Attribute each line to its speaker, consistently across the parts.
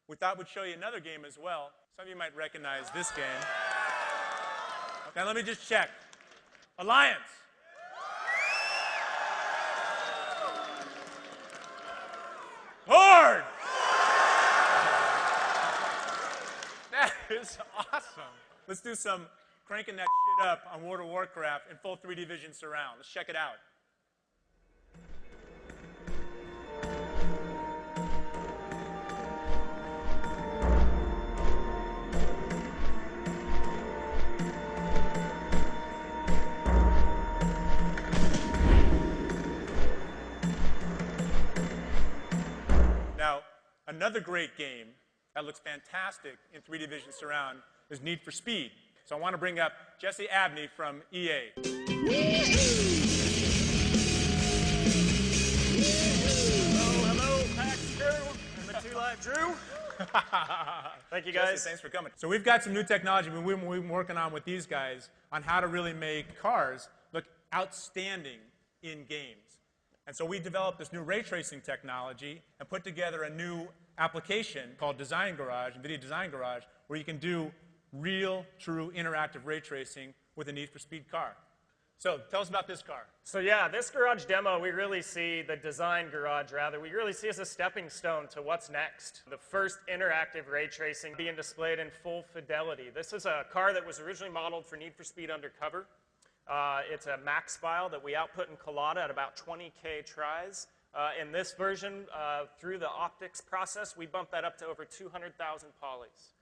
Speaker 1: we thought we'd show you another game as well. Some of you might recognize this game. Okay, let me just check. Alliance. Horde. That is awesome. Let's do some cranking that shit up on World of Warcraft in full 3D vision surround. Let's check it out. Now, another great game that looks fantastic in 3D vision surround is Need for Speed. So I want to bring up Jesse Abney from EA.
Speaker 2: Hello, PAX crew, and the Two Live Drew. Thank you, guys.
Speaker 1: Jesse, thanks for coming. So we've got some new technology we've been working on with these guys on how to really make cars look outstanding in games. And so we developed this new ray tracing technology and put together a new application called Design Garage, NVIDIA Design Garage, where you can do real, true, interactive ray tracing with a Need for Speed car. So tell us about this car.
Speaker 2: So yeah, this garage demo, we really see the Design Garage, rather, we really see as a stepping stone to what's next. The first interactive ray tracing being displayed in full fidelity. This is a car that was originally modeled for Need for Speed Undercover. It's a Max file that we output in Collada at about 20K tries. In this version, through the optics process, we bumped that up to over 200,000 polys.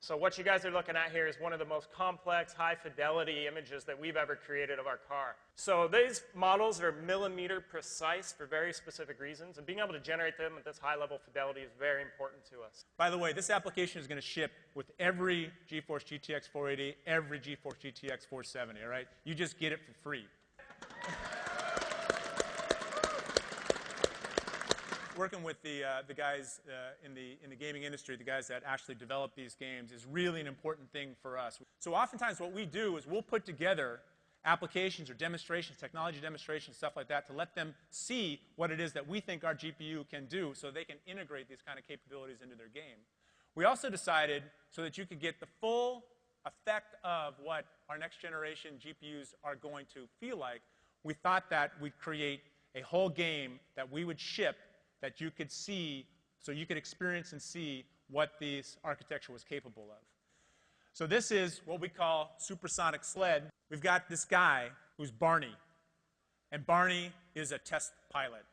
Speaker 2: So what you guys are looking at here is one of the most complex, high-fidelity images that we've ever created of our car. So these models are millimeter precise for very specific reasons, and being able to generate them at this high level of fidelity is very important to us.
Speaker 1: By the way, this application is going to ship with every GeForce GTX 480, every GeForce GTX 470, all right? You just get it for free. Working with the guys in the gaming industry, the guys that actually develop these games, is really an important thing for us. So oftentimes what we do is we'll put together applications or demonstrations, technology demonstrations, stuff like that, to let them see what it is that we think our GPU can do so they can integrate these kind of capabilities into their game. We also decided, so that you could get the full effect of what our next generation GPUs are going to feel like, we thought that we'd create a whole game that we would ship that you could see, so you could experience and see what this architecture was capable of. So this is what we call supersonic sled. We've got this guy who's Barney, and Barney is a test pilot.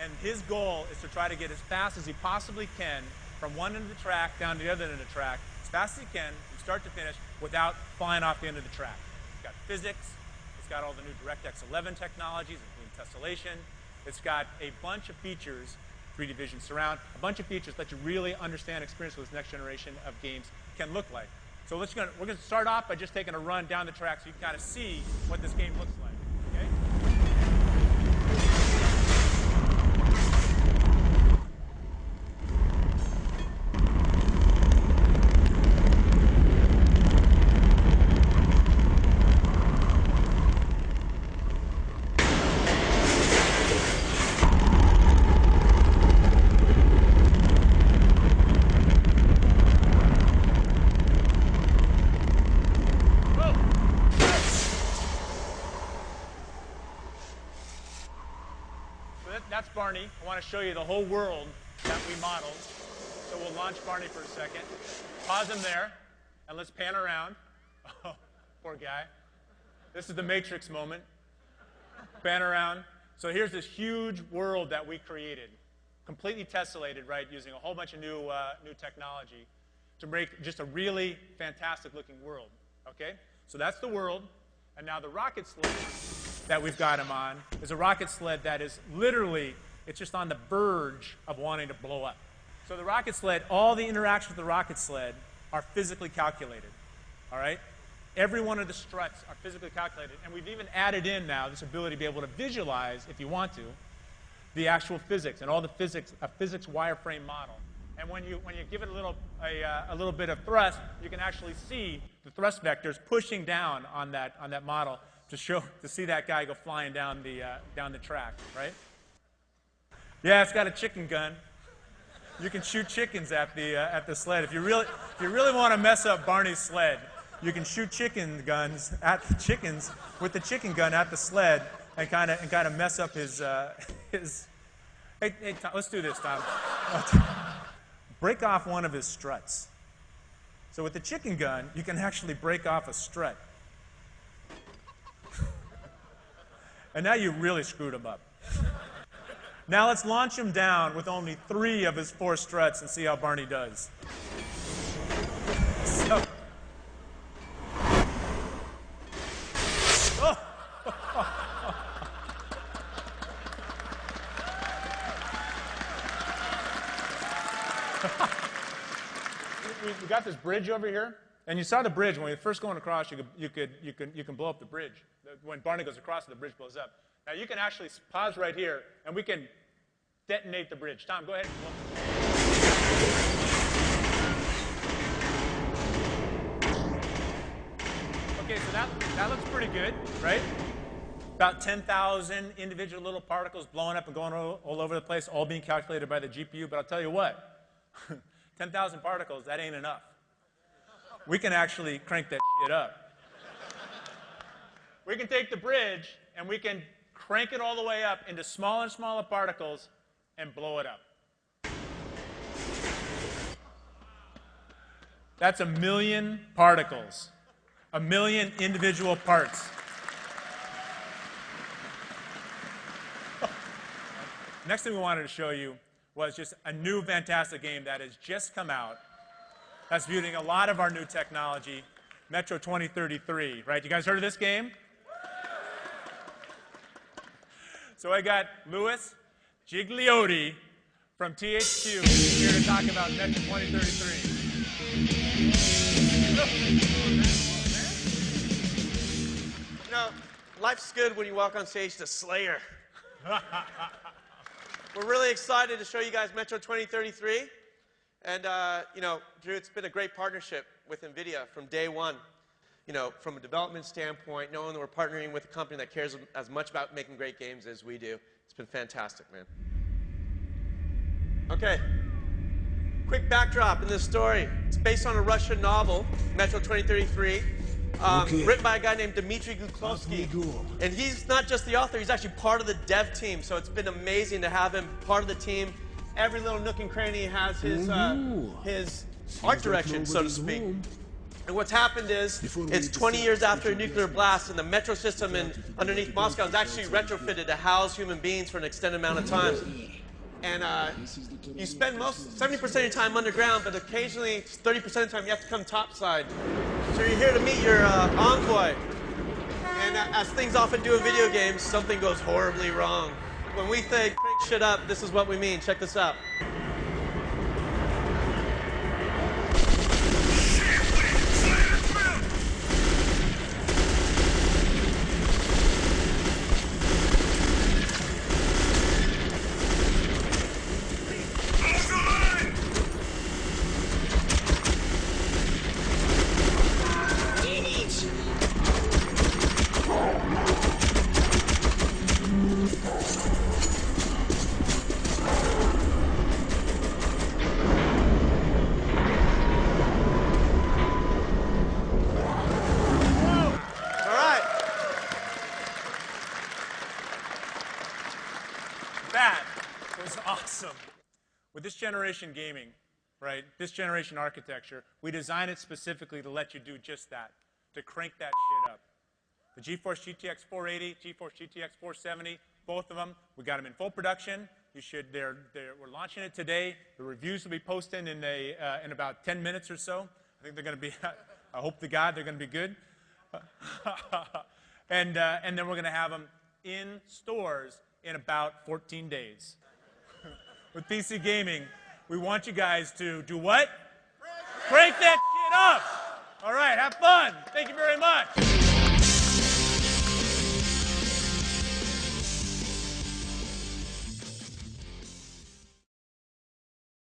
Speaker 1: And his goal is to try to get as fast as he possibly can from one end of the track down to the other end of the track, as fast as he can, from start to finish, without flying off the end of the track. It's got physics, it's got all the new DirectX 11 technologies, including tessellation. It's got a bunch of features, 3D vision surround, a bunch of features that you really understand and experience what this next generation of games can look like. So we're going to start off by just taking a run down the track so you can kind of see what this game looks like. Okay? That's Barney. I want to show you the whole world that we modeled. So we'll launch Barney for a second. Pause him there, and let's pan around. Oh, poor guy. This is the Matrix moment. Pan around. So here's this huge world that we created, completely tessellated, right, using a whole bunch of new technology to make just a really fantastic-looking world. Okay? So that's the world. And now the rocket sled that we've got him on is a rocket sled that is literally, it's just on the verge of wanting to blow up. So the rocket sled, all the interactions with the rocket sled are physically calculated, all right? Every one of the struts are physically calculated, and we've even added in now this ability to be able to visualize, if you want to, the actual physics and all the physics, a physics wireframe model. And when you give it a little bit of thrust, you can actually see the thrust vectors pushing down on that model to see that guy go flying down the track, right? Yeah, it's got a chicken gun. You can shoot chickens at the sled. If you really want to mess up Barney's sled, you can shoot chicken guns at the chickens with the chicken gun at the sled and kind of mess up his. Hey, Tom, let's do this, Tom. Break off one of his struts. So with the chicken gun, you can actually break off a strut. And now you really screwed him up. Now let's launch him down with only 3 of his 4 struts and see how Barney does. So. Oh. We got this bridge over here, and you saw the bridge when you're first going across. You can blow up the bridge. When Barney goes across, the bridge blows up. Now you can actually pause right here, and we can detonate the bridge. Tom, go ahead and blow up. Okay, so that looks pretty good, right? About 10,000 individual little particles blowing up and going all over the place, all being calculated by the GPU. But I'll tell you what, 10,000 particles, that ain't enough. We can actually crank that shit up. We can take the bridge, and we can crank it all the way up into smaller and smaller particles and blow it up. That's 1 million particles. 1 million individual parts. Next thing we wanted to show you was just a new fantastic game that has just come out that's using a lot of our new technology, Metro 2033, right? You guys heard of this game? So I got Louis Gigliotti from THQ here to talk about Metro 2033.
Speaker 3: You know, life's good when you walk on stage to Slayer. We're really excited to show you guys Metro 2033. And, you know, Drew, it's been a great partnership with NVIDIA from day one. You know, from a development standpoint, knowing that we're partnering with a company that cares as much about making great games as we do. It's been fantastic, man. Okay. Quick backdrop in this story. It's based on a Russian novel, Metro 2033, written by a guy named Dmitry Glukovsky. And he's not just the author, he's actually part of the dev team. So it's been amazing to have him part of the team. Every little nook and cranny has his art direction, so to speak. And what's happened is, it's 20 years after a nuclear blast, and the metro system underneath Moscow is actually retrofitted to house human beings for an extended amount of time. And you spend 70% of your time underground, but occasionally, 30% of the time, you have to come topside. So you're here to meet your envoy. And as things often do in video games, something goes horribly wrong. When we say crank shit up, this is what we mean. Check this out.
Speaker 1: That was awesome. With this generation gaming, right, this generation architecture, we designed it specifically to let you do just that, to crank that shit up. The GeForce GTX 480, GeForce GTX 470, both of them, we got them in full production. We're launching it today. The reviews will be posted in about 10 minutes or so. I think they're going to be, I hope to God they're going to be good. And then we're going to have them in stores in about 14 days. With PC gaming, we want you guys to do what? Crank that